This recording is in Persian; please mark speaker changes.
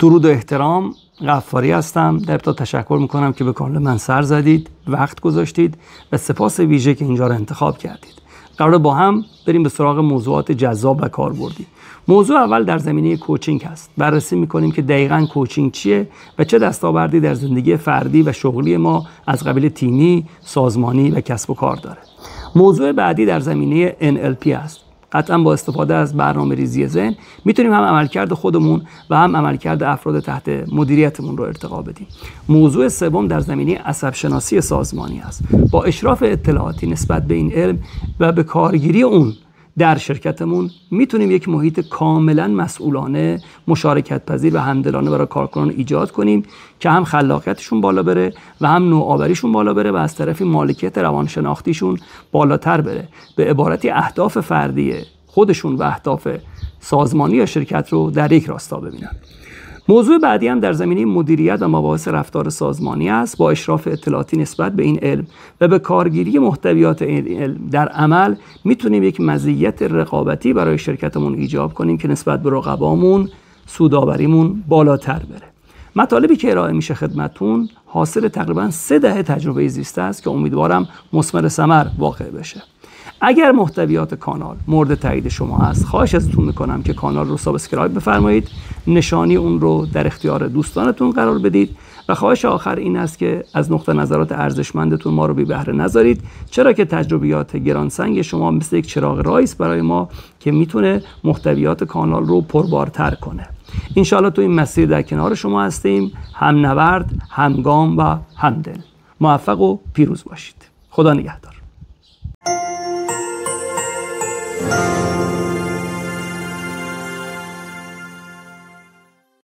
Speaker 1: درود و احترام، غفاری هستم. در ابتدا تشکر میکنم که به کانال من سر زدید، وقت گذاشتید و سپاس ویژه که اینجا رو انتخاب کردید. قراره با هم بریم به سراغ موضوعات جذاب و کاربردی. موضوع اول در زمینه کوچینگ هست. بررسی میکنیم که دقیقاً کوچینگ چیه و چه دستاوردی در زندگی فردی و شغلی ما از قبیل تیمی، سازمانی و کسب و کار داره. موضوع بعدی در زمینه NLP است. قطعا با استفاده از برنامه‌ریزی ذهن میتونیم هم عملکرد خودمون و هم عملکرد افراد تحت مدیریتمون رو ارتقا بدیم. موضوع سوم در زمینه عصب شناسی سازمانی است. با اشراف اطلاعاتی نسبت به این علم و به کارگیری اون در شرکتمون میتونیم یک محیط کاملا مسئولانه، مشارکت پذیر و همدلانه برای کارکنان ایجاد کنیم که هم خلاقیتشون بالا بره و هم نوآوریشون بالا بره و از طرفی مالکیت روانشناختیشون بالاتر بره. به عبارتی اهداف فردی خودشون و اهداف سازمانی یا شرکت رو در یک راستا ببینن. موضوع بعدی هم در زمینه مدیریت و مباحث رفتار سازمانی است. با اشراف اطلاعاتی نسبت به این علم و به کارگیری محتویات این علم در عمل میتونیم یک مزیت رقابتی برای شرکتمون ایجاد کنیم که نسبت به رقبامون سودآوریمون بالاتر بره. مطالبی که ارائه میشه خدمتتون حاصل تقریبا 3 دهه تجربه زیسته است که امیدوارم مثمر ثمر واقع بشه. اگر محتویات کانال مورد تایید شما هست، خواهش ازتون میکنم که کانال رو سابسکرایب بفرمایید، نشانی اون رو در اختیار دوستانتون قرار بدید و خواهش آخر این است که از نقطه نظرات ارزشمندتون ما رو بی بهره نذارید، چرا که تجربیات گرانسنگ شما مثل یک چراغ راهی است برای ما که میتونه محتویات کانال رو پربارتر کنه. انشالله تو این مسیر در کنار شما هستیم، هم نورد، همگام و همدل. موفق و پیروز باشید. خدا نگهدار.